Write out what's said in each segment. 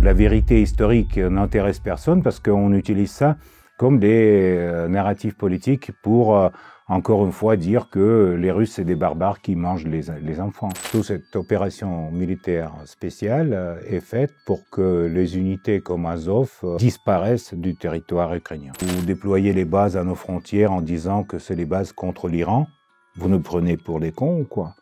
La vérité historique n'intéresse personne parce qu'on utilise ça comme des narratifs politiques pour, encore une fois, dire que les Russes, c'est des barbares qui mangent les enfants. Toute cette opération militaire spéciale est faite pour que les unités comme Azov disparaissent du territoire ukrainien. Vous déployez les bases à nos frontières en disant que c'est les bases contre l'Iran. Vous nous prenez pour des cons ou quoi?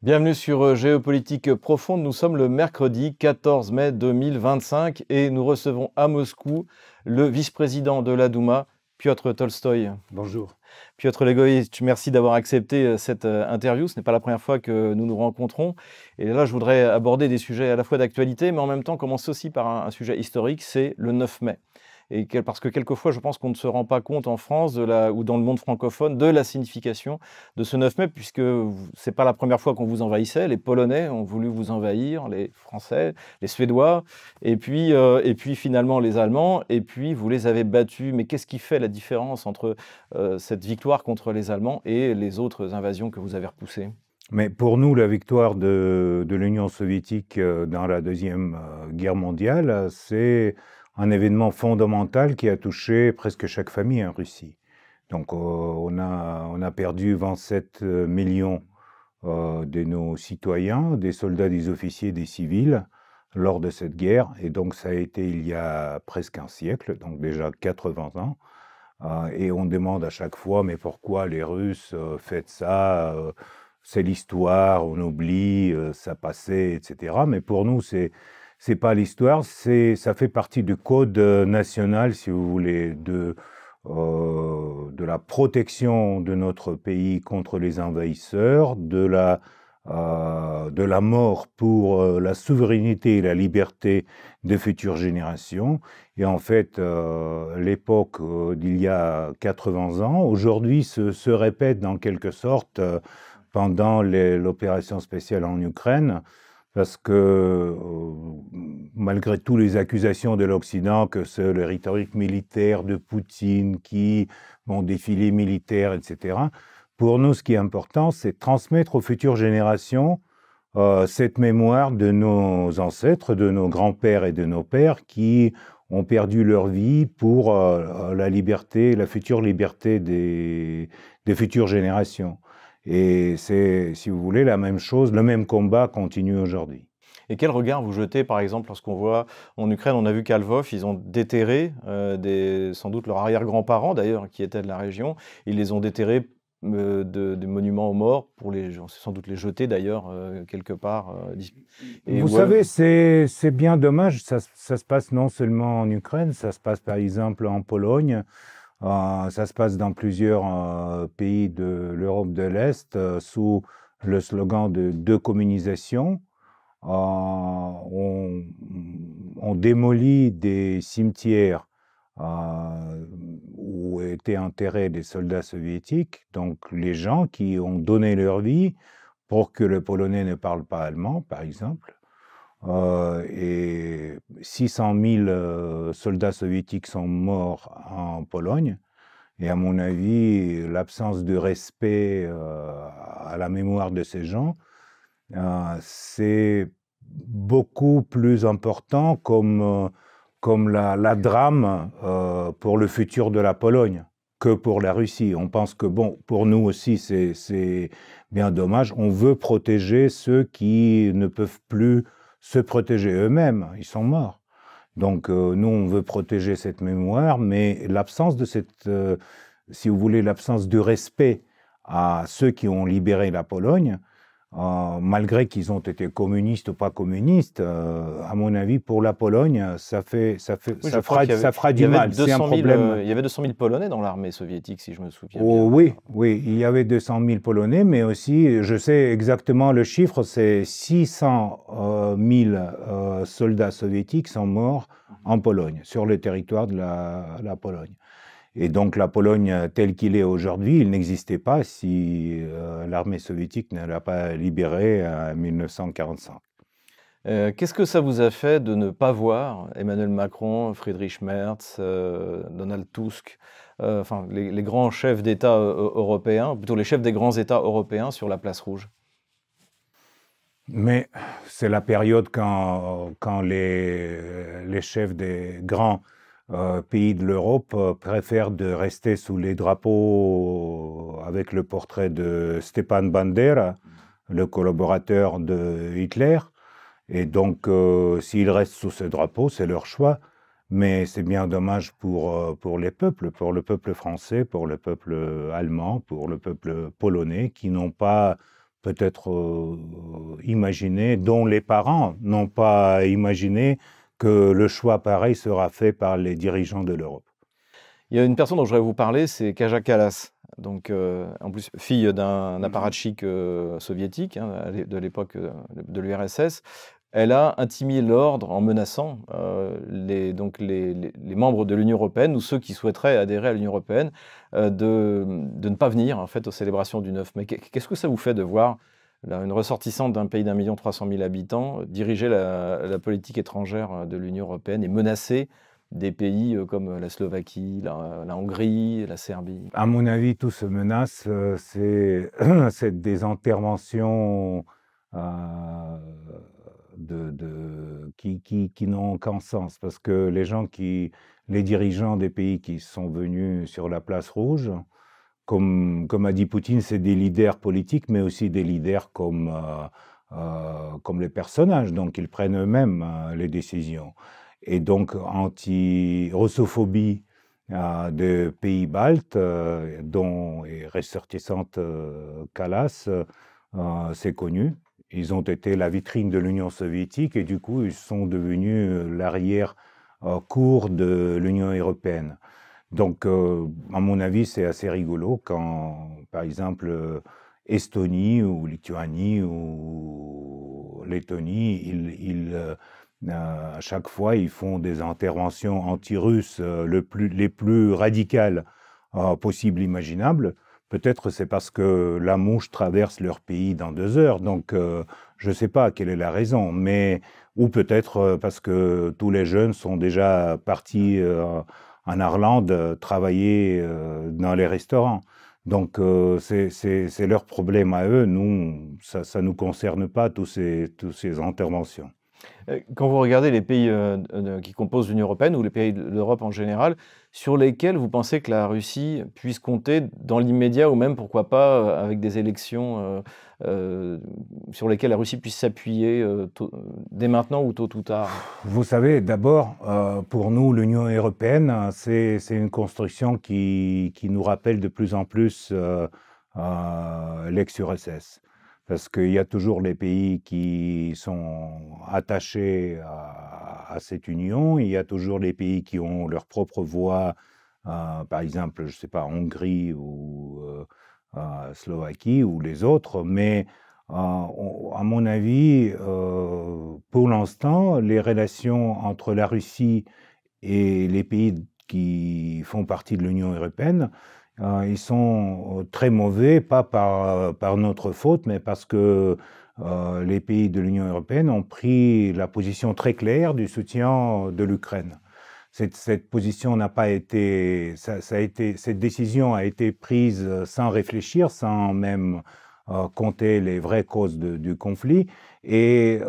Bienvenue sur Géopolitique Profonde. Nous sommes le mercredi 14 mai 2025 et nous recevons à Moscou le vice-président de la Douma, Piotr Tolstoï. Bonjour. Piotr Legoïevitch, merci d'avoir accepté cette interview. Ce n'est pas la première fois que nous nous rencontrons. Et là, je voudrais aborder des sujets à la fois d'actualité, mais en même temps commencer aussi par un sujet historique, c'est le 9 mai. Parce que quelquefois, je pense qu'on ne se rend pas compte en France ou dans le monde francophone de la signification de ce 9 mai, puisque ce n'est pas la première fois qu'on vous envahissait. Les Polonais ont voulu vous envahir, les Français, les Suédois, et puis finalement les Allemands, et puis vous les avez battus. Mais qu'est-ce qui fait la différence entre cette victoire contre les Allemands et les autres invasions que vous avez repoussées ? Mais pour nous, la victoire de l'Union soviétique dans la Deuxième Guerre mondiale, c'est un événement fondamental qui a touché presque chaque famille en Russie. Donc on a perdu 27 millions de nos citoyens, des soldats, des officiers, des civils, lors de cette guerre. Et donc ça a été il y a presque un siècle, donc déjà 80 ans. Et on demande à chaque fois, mais pourquoi les Russes font ça c'est l'histoire, on oublie, ça passait, etc. Mais pour nous, c'est pas l'histoire, ça fait partie du code national, si vous voulez, de la protection de notre pays contre les envahisseurs, de la mort pour la souveraineté et la liberté des futures générations. Et en fait, l'époque d'il y a 80 ans, aujourd'hui, se répète dans quelque sorte pendant l'opération spéciale en Ukraine, parce que malgré toutes les accusations de l'Occident que c'est le rhétorique militaire de Poutine qui vont défiler militaire, etc., pour nous, ce qui est important, c'est transmettre aux futures générations cette mémoire de nos ancêtres, de nos grands-pères et de nos pères qui ont perdu leur vie pour la liberté, la future liberté des futures générations. Et c'est, si vous voulez, la même chose, le même combat continue aujourd'hui. Et quel regard vous jetez, par exemple, lorsqu'on voit en Ukraine, on a vu qu'à Lvov, ils ont déterré sans doute leurs arrière-grands-parents, d'ailleurs, qui étaient de la région. Ils les ont déterrés des monuments aux morts pour sans doute les jeter, d'ailleurs, quelque part. Vous savez, c'est bien dommage. Ça se passe non seulement en Ukraine, ça se passe par exemple en Pologne. Ça se passe dans plusieurs pays de l'Europe de l'Est sous le slogan de décommunisation. On démolit des cimetières où étaient enterrés des soldats soviétiques, donc les gens qui ont donné leur vie pour que le Polonais ne parle pas allemand, par exemple. Et 600 000 soldats soviétiques sont morts en Pologne. Et à mon avis, l'absence de respect à la mémoire de ces gens, c'est beaucoup plus important comme la drame pour le futur de la Pologne que pour la Russie. On pense que, bon, pour nous aussi, c'est bien dommage. On veut protéger ceux qui ne peuvent plus se protéger eux-mêmes, ils sont morts. Donc nous, on veut protéger cette mémoire, mais l'absence de cette, si vous voulez, l'absence de respect à ceux qui ont libéré la Pologne, malgré qu'ils ont été communistes ou pas communistes, à mon avis, pour la Pologne, ça fera du mal. C'est un problème. Il y avait 200 000 Polonais dans l'armée soviétique, si je me souviens bien. Oui, il y avait 200 000 Polonais, mais aussi, je sais exactement le chiffre, c'est 600 000 soldats soviétiques sont morts en Pologne, sur le territoire de la Pologne. Et donc la Pologne telle qu'il est aujourd'hui, il n'existait pas si l'armée soviétique ne l'a pas libérée en 1945. Qu'est-ce que ça vous a fait de ne pas voir Emmanuel Macron, Friedrich Merz, Donald Tusk, enfin les grands chefs d'État européens, plutôt les chefs des grands États européens sur la place rouge? Mais c'est la période quand les chefs des grands pays de l'Europe préfèrent de rester sous les drapeaux avec le portrait de Stepan Bandera, le collaborateur de Hitler. Et donc, s'ils restent sous ce drapeau, c'est leur choix. Mais c'est bien dommage pour les peuples, pour le peuple français, pour le peuple allemand, pour le peuple polonais, qui n'ont pas peut-être imaginé, dont les parents n'ont pas imaginé que le choix pareil sera fait par les dirigeants de l'Europe. Il y a une personne dont je voudrais vous parler, c'est Kaja Kallas. Donc, en plus, fille d'un apparatchik soviétique, hein, de l'époque de l'URSS. Elle a intimé l'ordre en menaçant les membres de l'Union européenne ou ceux qui souhaiteraient adhérer à l'Union européenne de ne pas venir en fait aux célébrations du 9 mai. Qu'est-ce que ça vous fait de voir là, une ressortissante d'un pays d'1,3 million habitants diriger la politique étrangère de l'Union européenne et menacer des pays comme la Slovaquie, la Hongrie, la Serbie? À mon avis, tout se menace. C'est des interventions qui n'ont aucun sens. Parce que les dirigeants des pays qui sont venus sur la place rouge, comme a dit Poutine, c'est des leaders politiques, mais aussi des leaders comme les personnages. Donc, ils prennent eux-mêmes les décisions. Et donc, anti-russophobie de pays baltes, dont est ressortissante Kallas, c'est connu. Ils ont été la vitrine de l'Union soviétique et du coup, ils sont devenus l'arrière-cour de l'Union européenne. Donc, à mon avis, c'est assez rigolo quand, par exemple, Estonie ou Lituanie ou Lettonie, à chaque fois, ils font des interventions anti-russes les plus radicales possibles, imaginables. Peut-être c'est parce que la mouche traverse leur pays dans 2 heures, donc je ne sais pas quelle est la raison, mais ou peut-être parce que tous les jeunes sont déjà partis en Irlande travailler dans les restaurants. Donc c'est leur problème à eux. Nous, ça ne nous concerne pas tous ces interventions. Quand vous regardez les pays qui composent l'Union européenne ou les pays de l'Europe en général, sur lesquels vous pensez que la Russie puisse compter dans l'immédiat ou même, pourquoi pas, avec des élections sur lesquelles la Russie puisse s'appuyer dès maintenant ou tôt ou tard? Vous savez, d'abord, pour nous, l'Union européenne, c'est une construction qui nous rappelle de plus en plus l'ex-URSS. Parce qu'il y a toujours les pays qui sont attachés à cette union, il y a toujours les pays qui ont leur propre voix, par exemple, je ne sais pas, Hongrie ou Slovaquie ou les autres, mais à mon avis, pour l'instant, les relations entre la Russie et les pays qui font partie de l'Union européenne, ils sont très mauvais, pas par notre faute, mais parce que les pays de l'Union européenne ont pris la position très claire du soutien de l'Ukraine. Cette position n'a pas été, cette décision a été prise sans réfléchir, sans même compter les vraies causes du conflit. Et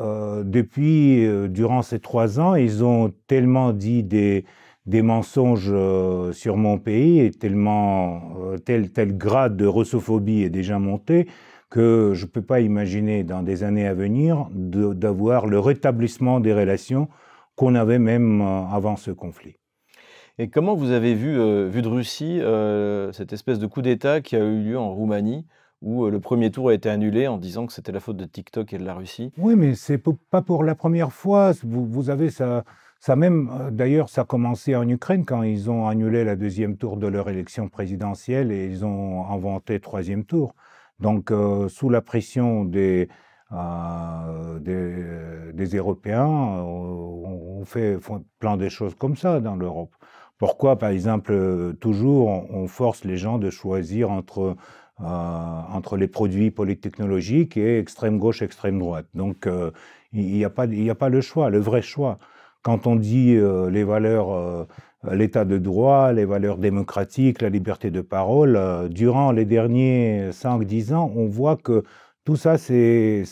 durant ces 3 ans, ils ont tellement dit des mensonges sur mon pays et tel grade de russophobie est déjà monté que je ne peux pas imaginer dans des années à venir d'avoir le rétablissement des relations qu'on avait même avant ce conflit. Et comment vous avez vu de Russie cette espèce de coup d'État qui a eu lieu en Roumanie, où le premier tour a été annulé en disant que c'était la faute de TikTok et de la Russie? Oui, mais c'est pas pour la première fois. Vous avez ça même, d'ailleurs, ça a commencé en Ukraine quand ils ont annulé la 2e tour de leur élection présidentielle et ils ont inventé 3e tour. Donc, sous la pression des Européens, on fait plein de choses comme ça dans l'Europe. Pourquoi, par exemple, toujours on force les gens de choisir entre les produits polytechnologiques et extrême gauche, extrême droite. Donc, il n'y a pas le choix, le vrai choix. Quand on dit les valeurs, l'état de droit, les valeurs démocratiques, la liberté de parole, durant les derniers 5-10 ans, on voit que tout ça, c'est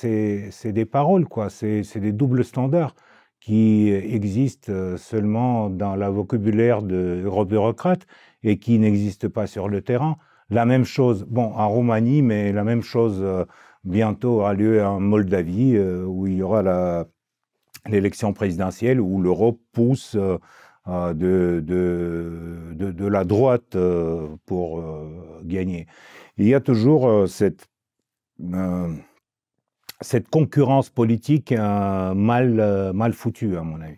des paroles, quoi. C'est des doubles standards qui existent seulement dans le vocabulaire de bureaucrates et qui n'existent pas sur le terrain. La même chose, bon, en Roumanie, mais la même chose bientôt aura lieu en Moldavie, où il y aura l'élection présidentielle, où l'Europe pousse de la droite pour gagner. Il y a toujours cette concurrence politique mal foutue, à mon avis.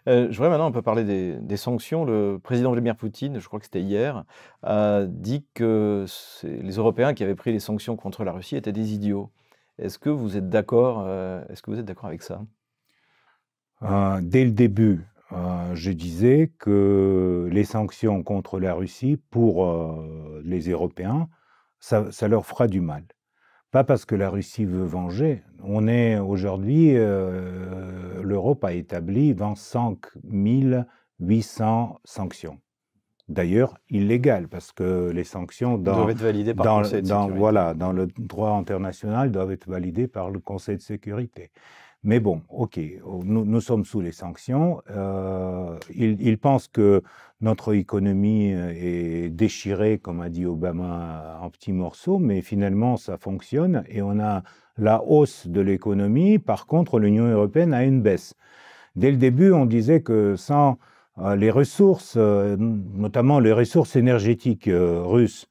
Je voudrais maintenant un peu parler des sanctions. Le président Vladimir Poutine, je crois que c'était hier, a dit que les Européens qui avaient pris les sanctions contre la Russie étaient des idiots. Est-ce que vous êtes d'accord avec ça? Dès le début, je disais que les sanctions contre la Russie, pour les Européens, ça leur fera du mal. Pas parce que la Russie veut venger. On est aujourd'hui, l'Europe a établi 25 800 sanctions. D'ailleurs, illégales, parce que les sanctions doivent être validées par le Conseil de sécurité. Voilà, dans le droit international doivent être validées par le Conseil de sécurité. Mais bon, ok, nous sommes sous les sanctions. Ils pensent que notre économie est déchirée, comme a dit Obama, en petits morceaux, mais finalement, ça fonctionne et on a la hausse de l'économie. Par contre, l'Union européenne a une baisse. Dès le début, on disait que sans les ressources, notamment les ressources énergétiques russes,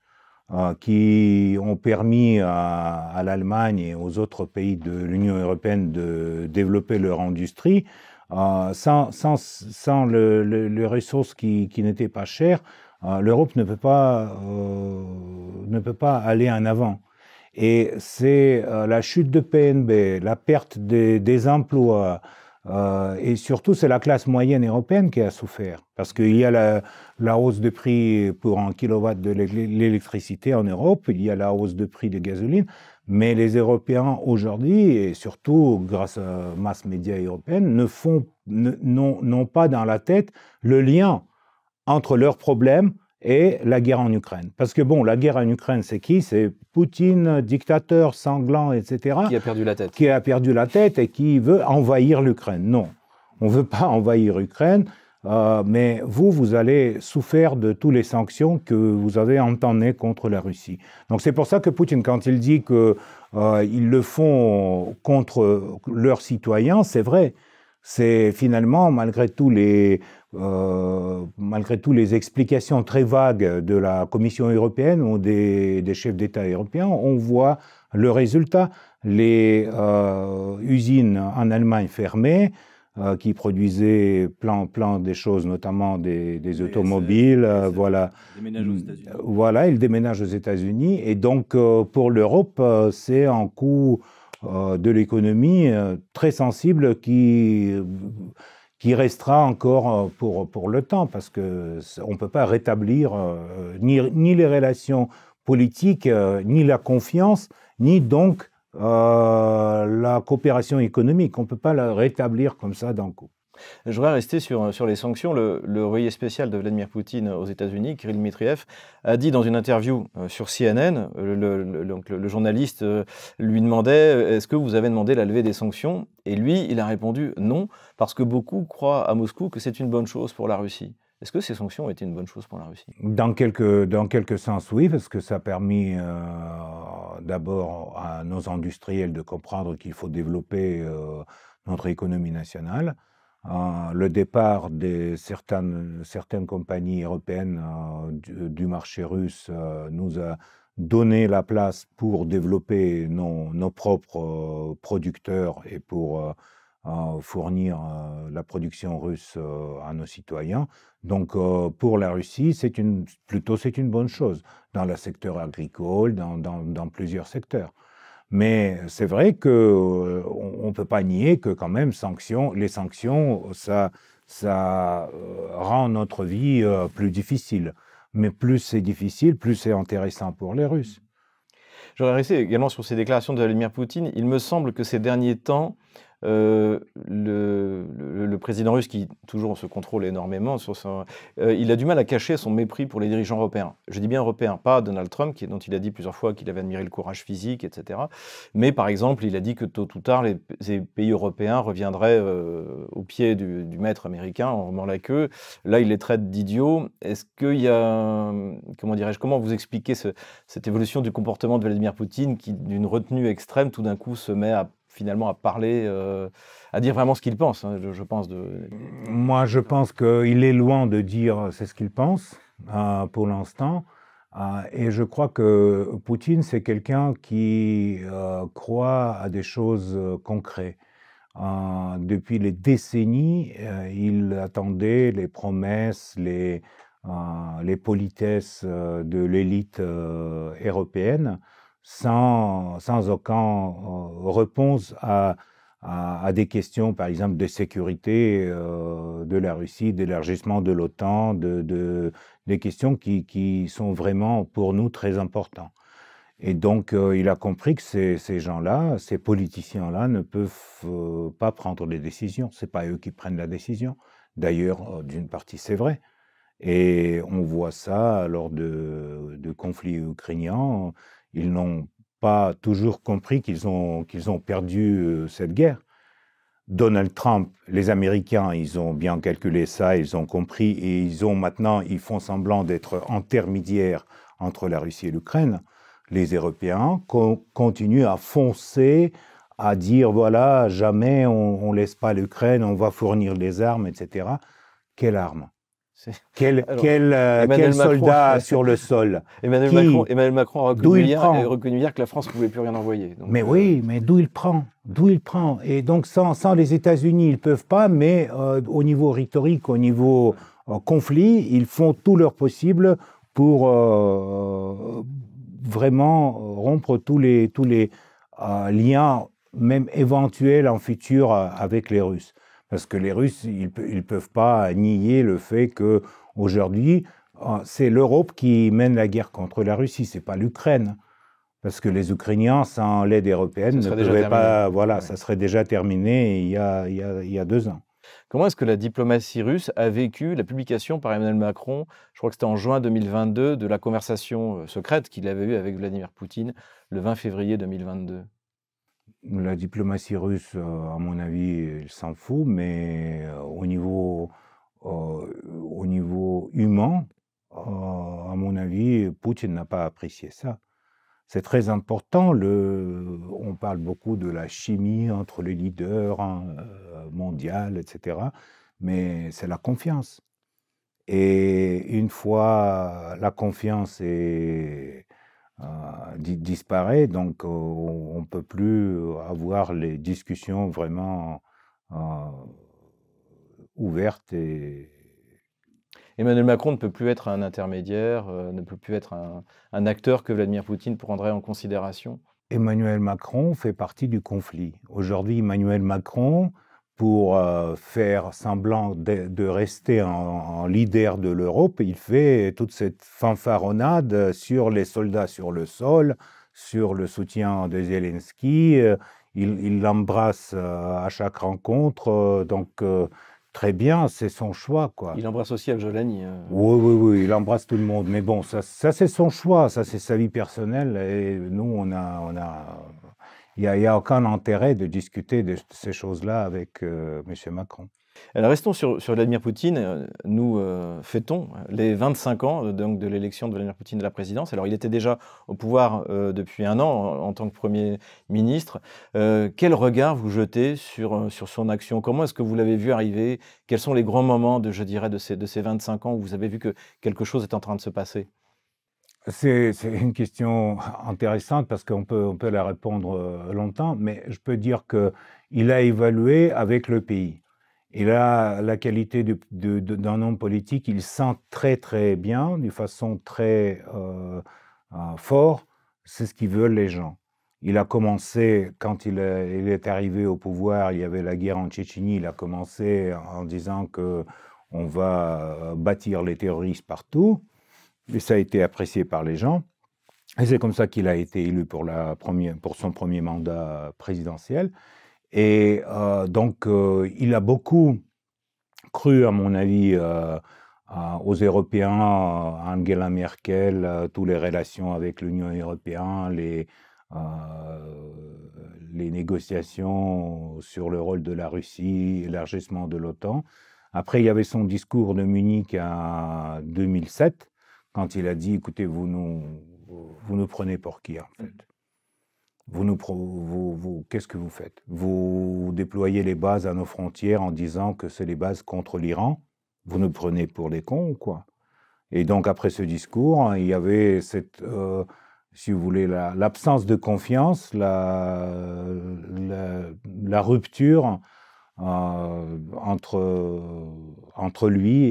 qui ont permis à l'Allemagne et aux autres pays de l'Union européenne de développer leur industrie, sans les ressources qui n'étaient pas chères, l'Europe ne peut pas aller en avant. Et c'est la chute de PNB, la perte des emplois, et surtout, c'est la classe moyenne européenne qui a souffert, parce qu'il y a la hausse de prix pour un kilowatt de l'électricité en Europe, il y a la hausse de prix de gasoline, mais les Européens aujourd'hui, et surtout grâce à mass média européenne, n'ont pas dans la tête le lien entre leurs problèmes et la guerre en Ukraine. Parce que bon, la guerre en Ukraine, c'est qui? C'est Poutine, dictateur, sanglant, etc. Qui a perdu la tête. Qui a perdu la tête et qui veut envahir l'Ukraine. Non, on ne veut pas envahir l'Ukraine, mais vous allez souffrir de toutes les sanctions que vous avez entamées contre la Russie. Donc c'est pour ça que Poutine, quand il dit qu'ils le font contre leurs citoyens, c'est vrai. C'est finalement, malgré toutes les explications très vagues de la Commission européenne ou des chefs d'État européens, on voit le résultat. Les usines en Allemagne fermées, qui produisaient plein de choses, notamment des automobiles, voilà. Déménage aux États-Unis. Voilà, ils déménagent aux États-Unis. Et donc, pour l'Europe, c'est un coût de l'économie très sensible qui restera encore pour le temps, parce qu'on ne peut pas rétablir ni les relations politiques, ni la confiance, ni donc la coopération économique. On ne peut pas la rétablir comme ça d'un coup. Je voudrais rester sur les sanctions. Le envoyé spécial de Vladimir Poutine aux États-Unis, Kirill Dmitriev, a dit dans une interview sur CNN, le journaliste lui demandait « Est-ce que vous avez demandé la levée des sanctions ?» Et lui, il a répondu « Non, parce que beaucoup croient à Moscou que c'est une bonne chose pour la Russie ». Est-ce que ces sanctions ont été une bonne chose pour la Russie? Dans quelques sens, oui, parce que ça a permis d'abord à nos industriels de comprendre qu'il faut développer notre économie nationale. Le départ de certaines compagnies européennes du marché russe nous a donné la place pour développer nos propres producteurs et pour fournir la production russe à nos citoyens. Donc pour la Russie, c'est une bonne chose dans le secteur agricole, dans plusieurs secteurs. Mais c'est vrai qu'on ne peut pas nier que quand même les sanctions, ça rend notre vie plus difficile. Mais plus c'est difficile, plus c'est intéressant pour les Russes. J'aurais resté également sur ces déclarations de Vladimir Poutine. Il me semble que ces derniers temps, le le président russe, qui toujours se contrôle énormément, il a du mal à cacher son mépris pour les dirigeants européens. Je dis bien européens, pas Donald Trump, dont il a dit plusieurs fois qu'il avait admiré le courage physique, etc. Mais par exemple, il a dit que tôt ou tard, les pays européens reviendraient au pied du maître américain en remuant la queue. Là, il les traite d'idiots. Est-ce qu'il y a, comment dirais-je, comment vous expliquez cette évolution du comportement de Vladimir Poutine qui, d'une retenue extrême, tout d'un coup se met finalement à parler, à dire vraiment ce qu'il pense, hein, je pense. Moi, je pense qu'il est loin de dire c'est ce qu'il pense pour l'instant. Et je crois que Poutine, c'est quelqu'un qui croit à des choses concrètes. Depuis les décennies, il attendait les promesses, les politesses de l'élite européenne sans aucune réponse à des questions, par exemple, de sécurité de la Russie, d'élargissement de l'OTAN, des questions qui sont vraiment pour nous très importantes. Et donc, il a compris que ces gens-là, ces politiciens-là, ne peuvent pas prendre les décisions. Ce n'est pas eux qui prennent la décision. D'ailleurs, d'une partie, c'est vrai. Et on voit ça lors de conflits ukrainiens. Ils n'ont pas toujours compris qu'ils ont perdu cette guerre. Donald Trump, les Américains, ils ont bien calculé ça, ils ont compris, et ils font semblant d'être intermédiaires entre la Russie et l'Ukraine. Les Européens continuent à foncer, à dire, voilà, jamais on ne laisse pas l'Ukraine, on va fournir des armes, etc. Quelle arme? Quel soldat sur le sol? Emmanuel Macron a reconnu hier que la France ne pouvait plus rien envoyer. Donc, mais oui, mais d'où il prend? Et donc, sans les États-Unis, ils ne peuvent pas, mais au niveau rhétorique, au niveau conflit, ils font tout leur possible pour vraiment rompre tous les liens, même éventuels en futur, avec les Russes. Parce que les Russes, ils ne peuvent pas nier le fait qu'aujourd'hui, c'est l'Europe qui mène la guerre contre la Russie, ce n'est pas l'Ukraine. Parce que les Ukrainiens, sans l'aide européenne, ne pouvaient pas... Voilà, ça serait déjà terminé il y a 2 ans. Comment est-ce que la diplomatie russe a vécu la publication par Emmanuel Macron, je crois que c'était en juin 2022, de la conversation secrète qu'il avait eue avec Vladimir Poutine le 20 février 2022 ? La diplomatie russe, à mon avis, elle s'en fout, mais au niveau humain, à mon avis, Poutine n'a pas apprécié ça. C'est très important. On parle beaucoup de la chimie entre les leaders mondiaux, etc. Mais c'est la confiance. Et une fois la confiance disparaît, donc on ne peut plus avoir les discussions vraiment ouvertes. Emmanuel Macron ne peut plus être un intermédiaire, ne peut plus être un acteur que Vladimir Poutine prendrait en considération? Emmanuel Macron fait partie du conflit. Aujourd'hui, Emmanuel Macron, pour faire semblant de rester en leader de l'Europe, il fait toute cette fanfaronnade sur les soldats sur le sol, sur le soutien de Zelensky. Il l'embrasse à chaque rencontre, donc très bien, c'est son choix, quoi. Il embrasse aussi Avjolani. Oui, il embrasse tout le monde. Mais bon, ça c'est son choix, ça c'est sa vie personnelle. Et nous, il n'y a aucun intérêt de discuter de ces choses-là avec M. Macron. Alors restons sur Vladimir Poutine. Nous fêtons les 25 ans donc, de l'élection de Vladimir Poutine à la présidence. Alors il était déjà au pouvoir depuis 1 an en tant que Premier ministre. Quel regard vous jetez sur son action? Comment est-ce que vous l'avez vu arriver? Quels sont les grands moments, je dirais, de ces 25 ans où vous avez vu que quelque chose est en train de se passer? C'est une question intéressante parce qu'on peut la répondre longtemps, mais je peux dire qu'il a évalué avec le pays. Il a la qualité d'un homme politique, il sent très très bien, de façon très forte, c'est ce qu'ils veulent les gens. Il a commencé, quand il est arrivé au pouvoir, il y avait la guerre en Tchétchénie, il a commencé en disant qu'on va bâtir les terroristes partout, et ça a été apprécié par les gens. Et c'est comme ça qu'il a été élu pour son premier mandat présidentiel. Et donc, il a beaucoup cru, à mon avis, aux Européens, Angela Merkel, toutes les relations avec l'Union européenne, les négociations sur le rôle de la Russie, élargissement de l'OTAN. Après, il y avait son discours de Munich en 2007, quand il a dit, écoutez, vous nous prenez pour qui, en fait? Qu'est-ce que vous faites? Vous déployez les bases à nos frontières en disant que c'est les bases contre l'Iran. Vous nous prenez pour des cons ou quoi? Et donc, après ce discours, il y avait cette, si vous voulez, l'absence de confiance, la rupture entre lui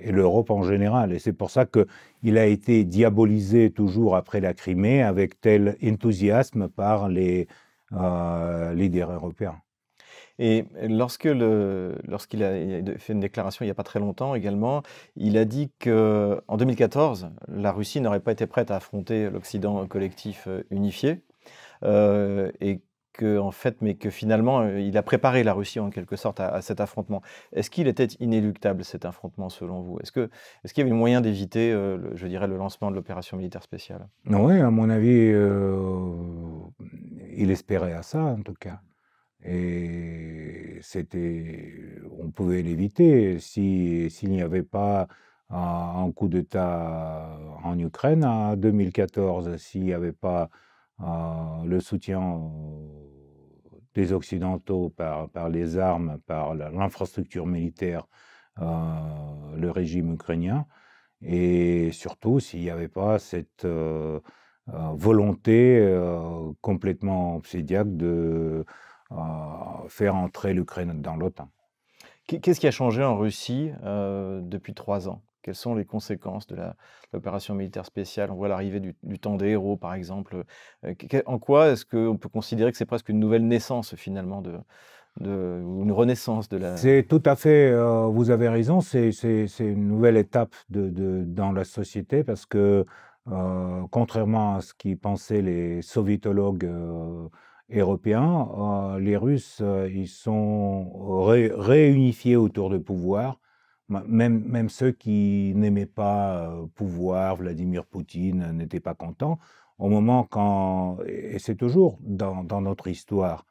et l'Europe en général. Et c'est pour ça qu'il a été diabolisé toujours après la Crimée avec tel enthousiasme par les leaders européens. Et lorsqu'il a fait une déclaration il n'y a pas très longtemps également, il a dit qu'en 2014, la Russie n'aurait pas été prête à affronter l'Occident collectif unifié, et mais que finalement, il a préparé la Russie en quelque sorte à cet affrontement. Est-ce qu'il était inéluctable cet affrontement selon vous? Est-ce qu'il y avait moyen d'éviter, je dirais, le lancement de l'opération militaire spéciale? Oui, à mon avis, il espérait à ça en tout cas. Et on pouvait l'éviter s'il n'y avait pas un coup d'État en Ukraine en 2014, s'il n'y avait pas le soutien des Occidentaux par les armes, par l'infrastructure militaire, le régime ukrainien, et surtout s'il n'y avait pas cette volonté complètement obsédiaque de faire entrer l'Ukraine dans l'OTAN. Qu'est-ce qui a changé en Russie depuis 3 ans? Quelles sont les conséquences de l'opération militaire spéciale? On voit l'arrivée du temps des héros, par exemple. En quoi est-ce qu'on peut considérer que c'est presque une nouvelle naissance, finalement, ou une renaissance de la... C'est tout à fait, vous avez raison, c'est une nouvelle étape dans la société parce que, contrairement à ce qu'y pensaient les soviétologues européens, les Russes, ils sont réunifiés autour du pouvoir. Même ceux qui n'aimaient pas pouvoir, Vladimir Poutine, n'étaient pas contents. Au moment et c'est toujours dans notre histoire,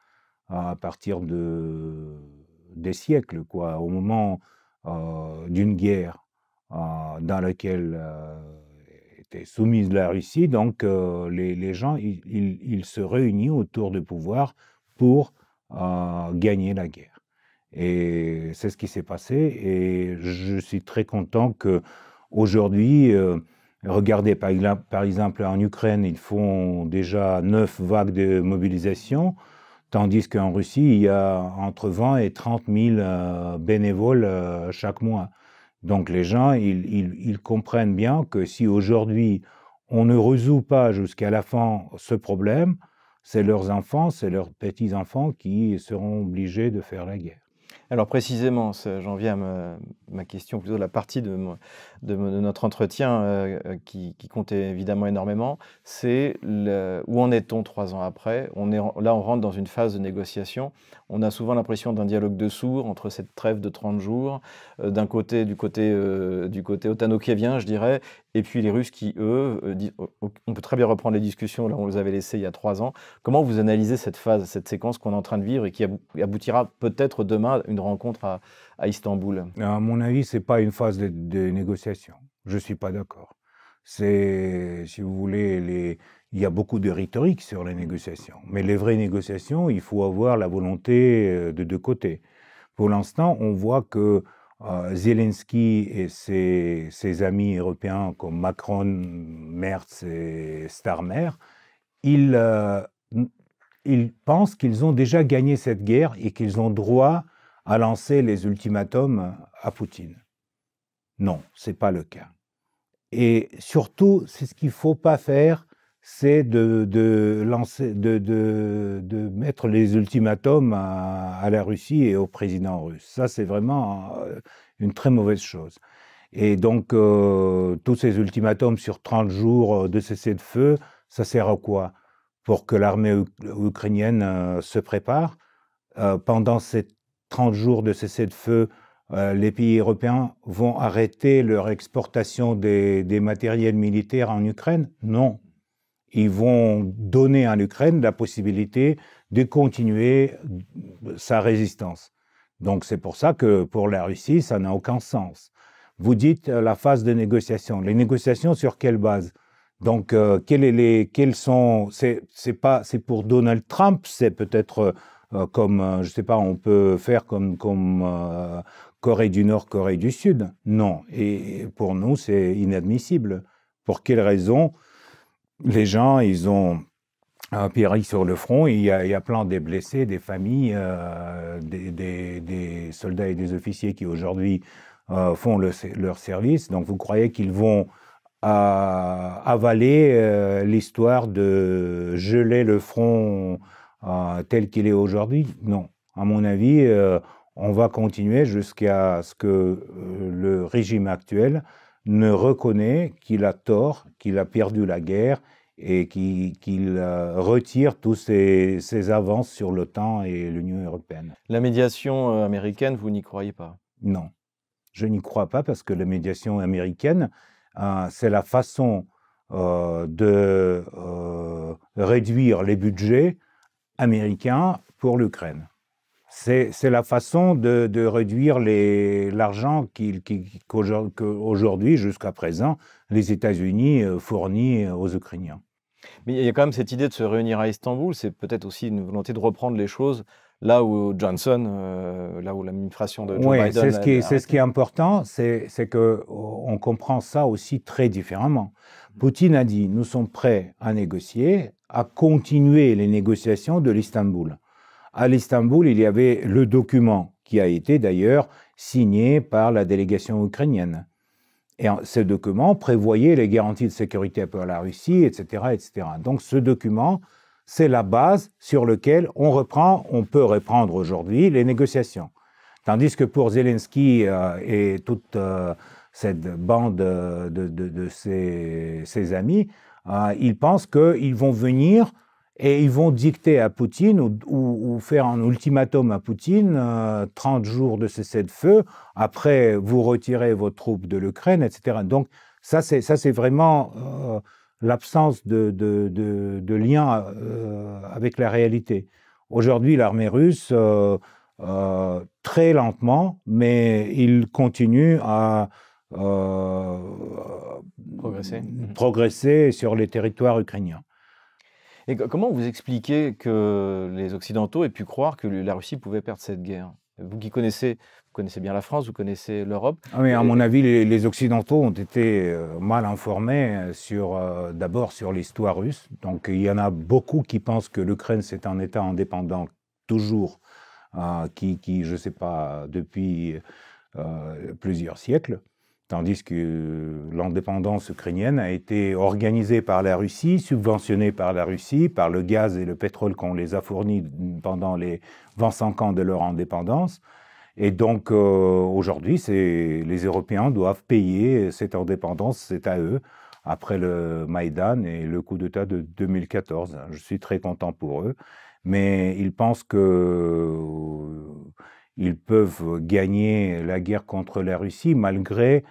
à partir des siècles, quoi, au moment d'une guerre dans laquelle était soumise la Russie, donc les gens, ils se réunissent autour du pouvoir pour gagner la guerre. Et c'est ce qui s'est passé, et je suis très content qu'aujourd'hui, regardez par exemple en Ukraine, ils font déjà 9 vagues de mobilisation, tandis qu'en Russie, il y a entre 20 et 30 000 bénévoles chaque mois. Donc les gens, ils comprennent bien que si aujourd'hui on ne résout pas jusqu'à la fin ce problème, c'est leurs enfants, c'est leurs petits-enfants qui seront obligés de faire la guerre. Alors précisément, j'en viens à ma question, plutôt la partie de notre entretien qui compte évidemment énormément, c'est où en est-on 3 ans après? Là, on rentre dans une phase de négociation. On a souvent l'impression d'un dialogue de sourds entre cette trêve de 30 jours, du côté otano-kievien, je dirais, et puis les Russes qui, eux, disent, on peut très bien reprendre les discussions, là on les avait laissées il y a 3 ans. Comment vous analysez cette phase, cette séquence qu'on est en train de vivre et qui aboutira peut-être demain à une rencontre à Istanbul? À mon avis, ce n'est pas une phase de négociation. Je ne suis pas d'accord. Si vous voulez, il y a beaucoup de rhétorique sur les négociations. Mais les vraies négociations, il faut avoir la volonté de deux côtés. Pour l'instant, on voit que Zelensky et ses amis européens comme Macron, Merz et Starmer, ils pensent qu'ils ont déjà gagné cette guerre et qu'ils ont droit à lancer les ultimatums à Poutine. Non, ce n'est pas le cas. Et surtout, c'est ce qu'il ne faut pas faire, c'est de mettre les ultimatums à la Russie et au président russe. Ça, c'est vraiment une très mauvaise chose. Et donc, tous ces ultimatums sur 30 jours de cessez-le-feu, ça sert à quoi? Pour que l'armée ukrainienne se prépare. Pendant cette 30 jours de cessez-le-feu, les pays européens vont arrêter leur exportation des matériels militaires en Ukraine? Non. Ils vont donner à l'Ukraine la possibilité de continuer sa résistance. Donc c'est pour ça que pour la Russie, ça n'a aucun sens. Vous dites la phase de négociation. Les négociations sur quelle base? Donc quels sont? C'est pour Donald Trump, c'est peut-être comme je sais pas, on peut faire comme Corée du Nord, Corée du Sud. Non. Et pour nous, c'est inadmissible. Pour quelles raisons? Les gens, ils ont péri sur le front. Il y a plein de blessés, des familles, des soldats et des officiers qui aujourd'hui font leur service. Donc vous croyez qu'ils vont avaler l'histoire de geler le front tel qu'il est aujourd'hui? Non. À mon avis, on va continuer jusqu'à ce que le régime actuel ne reconnaît qu'il a tort, qu'il a perdu la guerre et qu'il retire tous ses avances sur l'OTAN et l'Union européenne. La médiation américaine, vous n'y croyez pas? Non, je n'y crois pas parce que la médiation américaine, c'est la façon de réduire les budgets américains pour l'Ukraine. C'est la façon de réduire l'argent qu'aujourd'hui, jusqu'à présent, les États-Unis fournissent aux Ukrainiens. Mais il y a quand même cette idée de se réunir à Istanbul, c'est peut-être aussi une volonté de reprendre les choses là où Johnson, là où l'administration de Joe Biden... Oui, c'est ce qui est important, c'est qu'on comprend ça aussi très différemment. Poutine a dit, nous sommes prêts à négocier, à continuer les négociations de l'Istanbul. À l'Istanbul, il y avait le document qui a été d'ailleurs signé par la délégation ukrainienne. Et ce document prévoyait les garanties de sécurité pour la Russie, etc., etc. Donc ce document, c'est la base sur laquelle on peut reprendre aujourd'hui les négociations. Tandis que pour Zelensky et toute cette bande de ses amis, ils pensent qu'ils vont venir et ils vont dicter à Poutine ou faire un ultimatum à Poutine, 30 jours de cessez-le-feu, après vous retirez vos troupes de l'Ukraine, etc. Donc ça c'est vraiment l'absence de lien avec la réalité. Aujourd'hui, l'armée russe, très lentement, mais il continue à progresser sur les territoires ukrainiens. Et comment vous expliquez que les Occidentaux aient pu croire que la Russie pouvait perdre cette guerre? Vous qui connaissez bien la France, vous connaissez l'Europe. Oui, à mon avis, les Occidentaux ont été mal informés d'abord sur l'histoire russe. Donc il y en a beaucoup qui pensent que l'Ukraine, c'est un État indépendant toujours, qui je ne sais pas, depuis plusieurs siècles. Tandis que l'indépendance ukrainienne a été organisée par la Russie, subventionnée par la Russie, par le gaz et le pétrole qu'on les a fournis pendant les 25 ans de leur indépendance. Et donc aujourd'hui, les Européens doivent payer cette indépendance, c'est à eux, après le Maïdan et le coup d'État de 2014. Je suis très content pour eux, mais ils pensent qu'ils peuvent gagner la guerre contre la Russie malgré,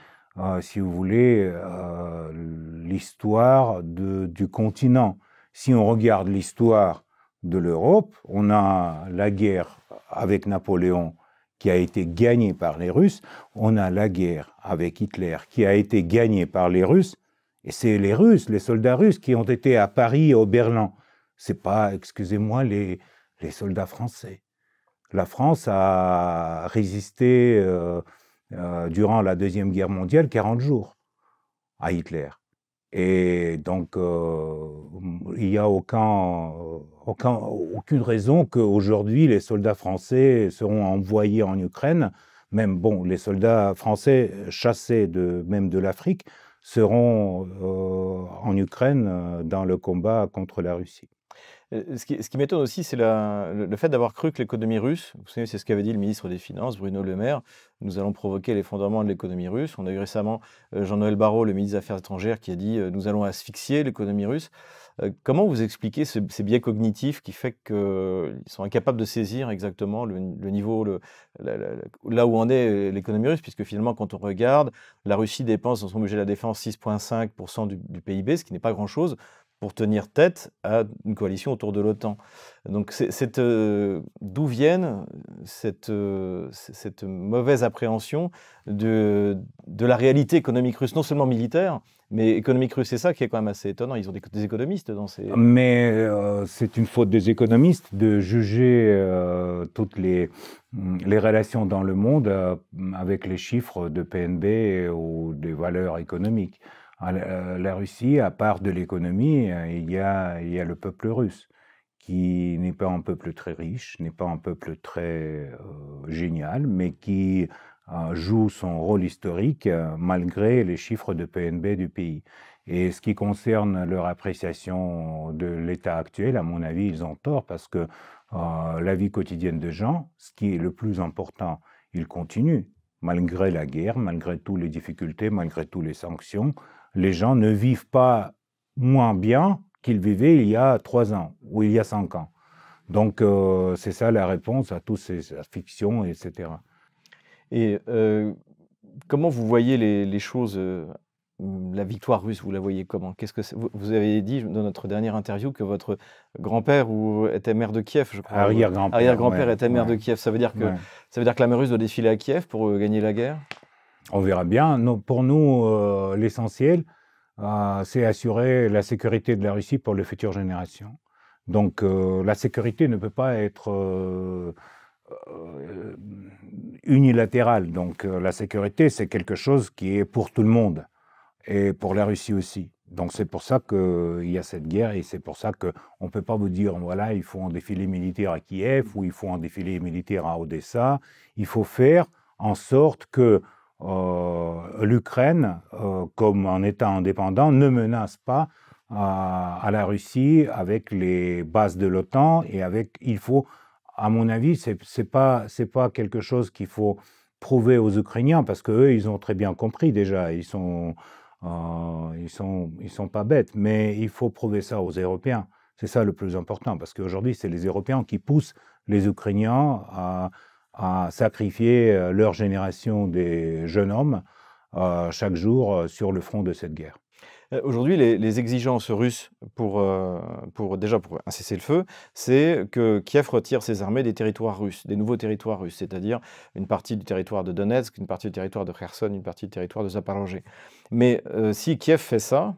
si vous voulez, l'histoire du continent. Si on regarde l'histoire de l'Europe, on a la guerre avec Napoléon qui a été gagnée par les Russes, on a la guerre avec Hitler qui a été gagnée par les Russes, et c'est les Russes, les soldats russes qui ont été à Paris et au Berlin. C'est pas, excusez-moi, les soldats français. La France a résisté durant la Deuxième Guerre mondiale 40 jours à Hitler. Et donc, il n'y a aucune raison qu'aujourd'hui les soldats français seront envoyés en Ukraine. Même, bon, les soldats français chassés même de l'Afrique seront en Ukraine dans le combat contre la Russie. Ce qui m'étonne aussi, c'est le fait d'avoir cru que l'économie russe, vous savez, c'est ce qu'avait dit le ministre des Finances, Bruno Le Maire, nous allons provoquer l'effondrement de l'économie russe. On a eu récemment Jean-Noël Barrot, le ministre des Affaires étrangères, qui a dit nous allons asphyxier l'économie russe. Comment vous expliquez ces biais cognitifs qui fait qu'ils sont incapables de saisir exactement le niveau, là où en est l'économie russe, puisque finalement, quand on regarde, la Russie dépense dans son budget de la défense 6,5% du PIB, ce qui n'est pas grand-chose, pour tenir tête à une coalition autour de l'OTAN. Donc d'où viennent cette mauvaise appréhension de la réalité économique russe, non seulement militaire, mais économique russe, c'est ça qui est quand même assez étonnant. Ils ont des économistes dans ces... Mais c'est une faute des économistes de juger toutes les relations dans le monde avec les chiffres de PNB ou des valeurs économiques. La Russie, à part de l'économie, il y a le peuple russe, qui n'est pas un peuple très riche, n'est pas un peuple très génial, mais qui joue son rôle historique malgré les chiffres de PNB du pays. Et ce qui concerne leur appréciation de l'état actuel, à mon avis, ils ont tort parce que la vie quotidienne de gens, ce qui est le plus important, il continue. Malgré la guerre, malgré toutes les difficultés, malgré toutes les sanctions, les gens ne vivent pas moins bien qu'ils vivaient il y a 3 ans ou il y a 5 ans. Donc, c'est ça la réponse à toutes ces fictions, etc. Et comment vous voyez les choses, la victoire russe, vous la voyez comment? Vous avez dit dans notre dernière interview que votre grand-père était maire de Kiev, je crois. Arrière-grand-père. Arrière-grand-père ouais, était maire ouais. de Kiev. Ça veut dire que Ouais. l'armée russe doit défiler à Kiev pour gagner la guerre? On verra bien. Pour nous, l'essentiel, c'est assurer la sécurité de la Russie pour les futures générations. Donc, la sécurité ne peut pas être unilatérale. Donc, la sécurité, c'est quelque chose qui est pour tout le monde et pour la Russie aussi. Donc, c'est pour ça qu'il y a cette guerre et c'est pour ça qu'on ne peut pas vous dire, voilà, il faut un défilé militaire à Kiev ou il faut un défilé militaire à Odessa. Il faut faire en sorte que l'Ukraine, comme un État indépendant, ne menace pas à la Russie avec les bases de l'OTAN et il faut, à mon avis, c'est pas quelque chose qu'il faut prouver aux Ukrainiens parce qu'eux, ils ont très bien compris déjà, ils sont pas bêtes, mais il faut prouver ça aux Européens. C'est ça le plus important parce qu'aujourd'hui, c'est les Européens qui poussent les Ukrainiens à sacrifier leur génération des jeunes hommes chaque jour sur le front de cette guerre. Aujourd'hui, les exigences russes pour un cessez-le-feu, c'est que Kiev retire ses armées des territoires russes, des nouveaux territoires russes, c'est-à-dire une partie du territoire de Donetsk, une partie du territoire de Kherson, une partie du territoire de Zaporozhye. Mais si Kiev fait ça,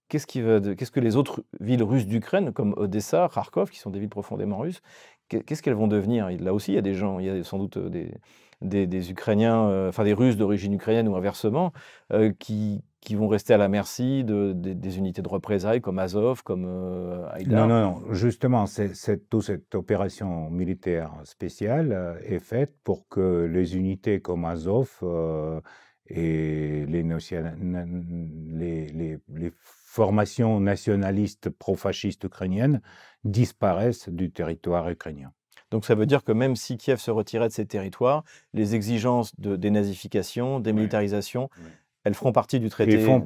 qu'est-ce que les autres villes russes d'Ukraine, comme Odessa, Kharkov, qui sont des villes profondément russes, qu'est-ce qu'elles vont devenir? Là aussi, il y a des gens, il y a sans doute des Ukrainiens, enfin des Russes d'origine ukrainienne ou inversement, qui vont rester à la merci des unités de représailles comme Azov, comme Haïdar. Non. Justement, toute cette opération militaire spéciale est faite pour que les unités comme Azov et les formations nationalistes pro-fascistes ukrainiennes disparaissent du territoire ukrainien. Donc ça veut dire que même si Kiev se retirait de ces territoires, les exigences de dénazification, démilitarisation, elles feront partie du traité, Ils font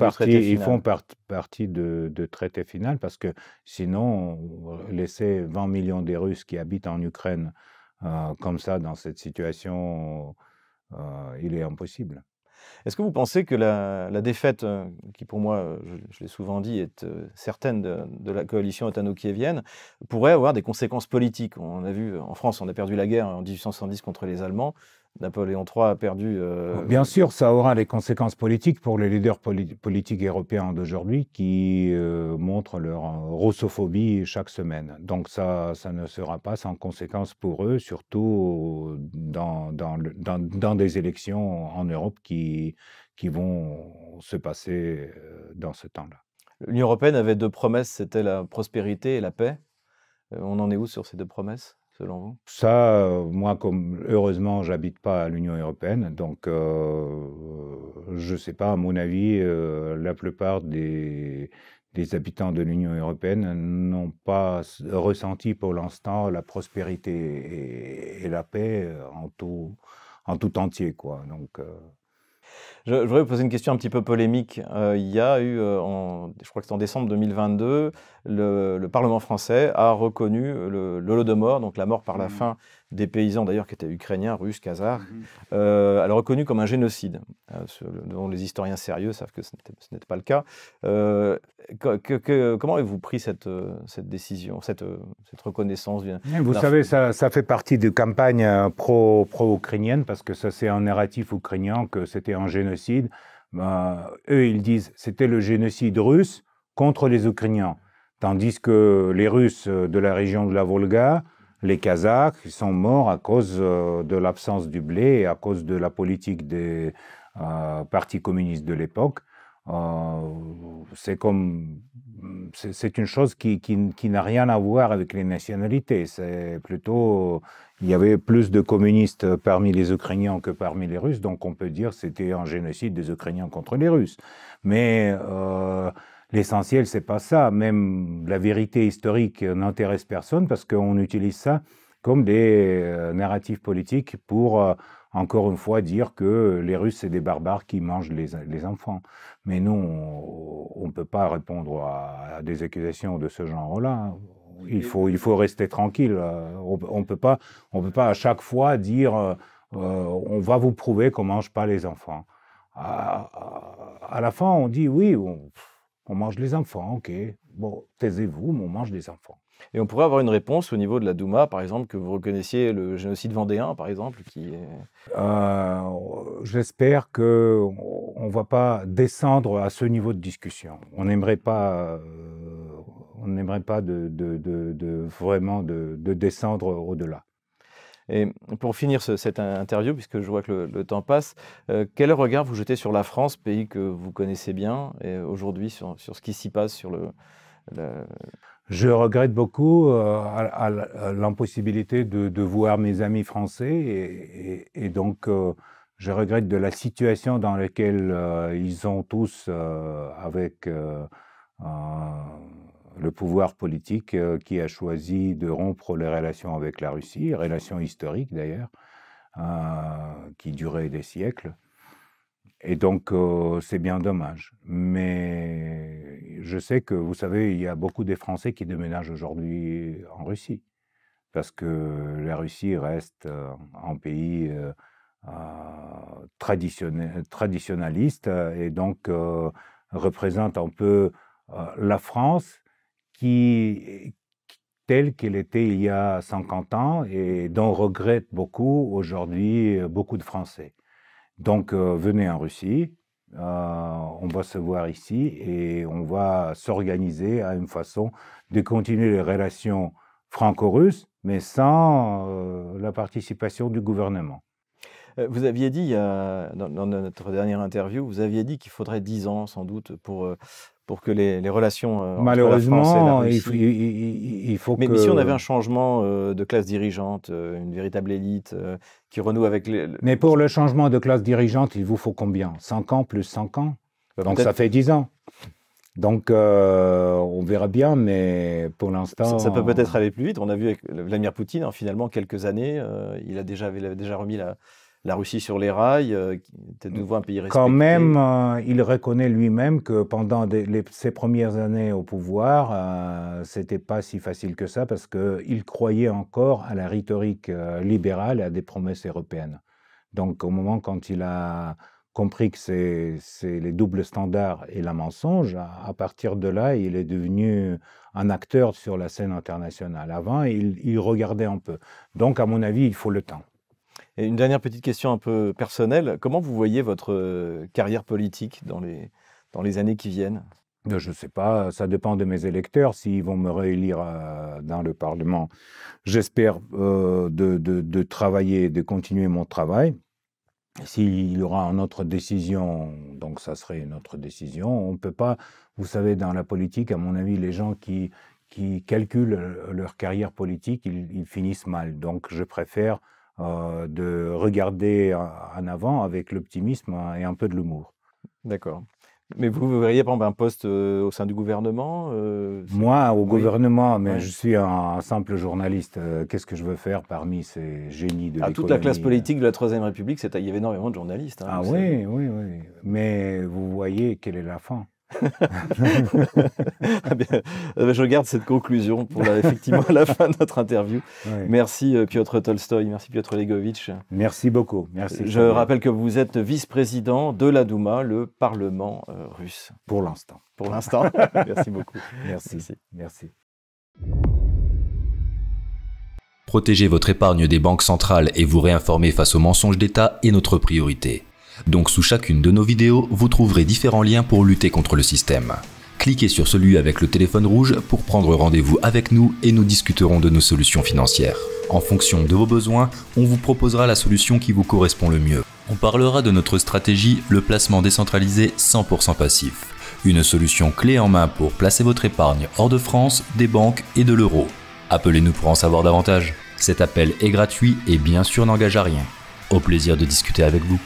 final. partie de traité final parce que sinon, laisser 20 millions de Russes qui habitent en Ukraine comme ça, dans cette situation, il est impossible. Est-ce que vous pensez que la défaite, qui pour moi, je l'ai souvent dit, est certaine de la coalition otano-kievienne, pourrait avoir des conséquences politiques? On a vu, en France, on a perdu la guerre en 1870 contre les Allemands. Napoléon III a perdu... Bien sûr, ça aura des conséquences politiques pour les leaders politiques européens d'aujourd'hui qui montrent leur russophobie chaque semaine. Donc ça ne sera pas sans conséquences pour eux, surtout dans des élections en Europe qui vont se passer dans ce temps-là. L'Union européenne avait 2 promesses, c'était la prospérité et la paix. On en est où sur ces 2 promesses, selon vous? Ça, moi, heureusement, j'habite pas à l'Union européenne, donc je sais pas, à mon avis, la plupart des les habitants de l'Union européenne n'ont pas ressenti pour l'instant la prospérité et la paix en tout entier, quoi. Donc, Je voudrais vous poser une question un petit peu polémique. Il y a eu, je crois que c'est en décembre 2022, le Parlement français a reconnu l'Holodomor, donc la mort par la faim des paysans d'ailleurs qui étaient ukrainiens, russes, kazakhs, elle a reconnu comme un génocide, dont les historiens sérieux savent que ce n'était pas le cas. Comment avez-vous pris cette décision, cette reconnaissance vous savez, ça fait partie de campagnes pro-ukrainiennes, parce que ça, c'est un narratif ukrainien que c'était un génocide. Eux, ils disent c'était le génocide russe contre les Ukrainiens. Tandis que les Russes de la région de la Volga, les Kazakhs, ils sont morts à cause de l'absence du blé et à cause de la politique des partis communistes de l'époque. C'est une chose qui n'a rien à voir avec les nationalités. C'est plutôt, il y avait plus de communistes parmi les Ukrainiens que parmi les Russes, donc on peut dire que c'était un génocide des Ukrainiens contre les Russes. Mais l'essentiel, c'est pas ça. Même la vérité historique n'intéresse personne, parce qu'on utilise ça comme des narratifs politiques pour encore une fois dire que les Russes, c'est des barbares qui mangent les enfants. Mais nous, on ne peut pas répondre à des accusations de ce genre-là. Il faut rester tranquille. On ne peut pas à chaque fois dire on va vous prouver qu'on ne mange pas les enfants. À la fin, on dit oui, on mange les enfants, ok. Bon, taisez-vous, mais on mange des enfants. Et on pourrait avoir une réponse au niveau de la Douma, par exemple, que vous reconnaissiez le génocide vendéen, par exemple, qui est... J'espère qu'on ne va pas descendre à ce niveau de discussion. On n'aimerait pas, vraiment de descendre au-delà. Et pour finir cette interview, puisque je vois que le temps passe, quel regard vous jetez sur la France, pays que vous connaissez bien, et aujourd'hui sur ce qui s'y passe, sur Je regrette beaucoup l'impossibilité de voir mes amis français et donc je regrette de la situation dans laquelle ils sont tous avec le pouvoir politique qui a choisi de rompre les relations avec la Russie, relations historiques d'ailleurs, qui duraient des siècles. Et donc, c'est bien dommage. Mais je sais que, vous savez, il y a beaucoup de Français qui déménagent aujourd'hui en Russie, parce que la Russie reste un pays traditionnaliste et donc représente un peu la France telle qu'elle était il y a 50 ans et dont regrettent beaucoup aujourd'hui beaucoup de Français. Donc, venez en Russie, on va se voir ici et on va s'organiser à une façon de continuer les relations franco-russes, mais sans la participation du gouvernement. Vous aviez dit, dans notre dernière interview, vous aviez dit qu'il faudrait 10 ans sans doute pour que les relations entre la France et la Russie... il faut mais si on avait un changement de classe dirigeante, une véritable élite qui renoue avec les... Mais pour le changement de classe dirigeante, il vous faut combien? 5 ans plus 5 ans? Donc ça fait 10 ans. Donc on verra bien, mais pour l'instant... Ça peut peut-être aller plus vite. On a vu avec Vladimir Poutine, finalement, quelques années, il avait déjà remis la Russie sur les rails, qui était de nouveau un pays respecté. Quand même, il reconnaît lui-même que pendant ses premières années au pouvoir, c'était pas si facile que ça, parce qu'il croyait encore à la rhétorique libérale et à des promesses européennes. Donc au moment quand il a compris que c'est les doubles standards et la mensonge, à partir de là, il est devenu un acteur sur la scène internationale. Avant, il regardait un peu. Donc à mon avis, il faut le temps. Et une dernière petite question un peu personnelle. Comment vous voyez votre carrière politique dans les années qui viennent? Je ne sais pas, ça dépend de mes électeurs, s'ils vont me réélire dans le Parlement. J'espère de travailler, de continuer mon travail. S'il y aura une autre décision, donc ça serait une autre décision. On ne peut pas, vous savez, dans la politique, à mon avis, les gens qui calculent leur carrière politique, ils finissent mal. Donc je préfère de regarder en avant avec l'optimisme et un peu de l'humour. D'accord. Mais vous verriez, par exemple, un poste au sein du gouvernement Moi, au Oui. gouvernement, mais Ouais. je suis un simple journaliste. Qu'est-ce que je veux faire parmi ces génies de l'économie? Toute la classe politique de la Troisième République, il y avait énormément de journalistes. Hein, Ah vous savez. oui, oui, oui. Mais vous voyez quelle est la fin. Ah bien, je garde cette conclusion pour effectivement la fin de notre interview. Ouais. Merci Piotr Tolstoï, merci Piotr Legovitch. Merci beaucoup. Merci. Je rappelle que vous êtes vice-président de la Douma, le Parlement russe. Pour l'instant. Pour l'instant. Merci beaucoup. Merci. Merci. Protéger votre épargne des banques centrales et vous réinformer face aux mensonges d'État est notre priorité. Donc sous chacune de nos vidéos, vous trouverez différents liens pour lutter contre le système. Cliquez sur celui avec le téléphone rouge pour prendre rendez-vous avec nous et nous discuterons de nos solutions financières. En fonction de vos besoins, on vous proposera la solution qui vous correspond le mieux. On parlera de notre stratégie, le placement décentralisé 100% passif. Une solution clé en main pour placer votre épargne hors de France, des banques et de l'euro. Appelez-nous pour en savoir davantage. Cet appel est gratuit et bien sûr n'engage à rien. Au plaisir de discuter avec vous.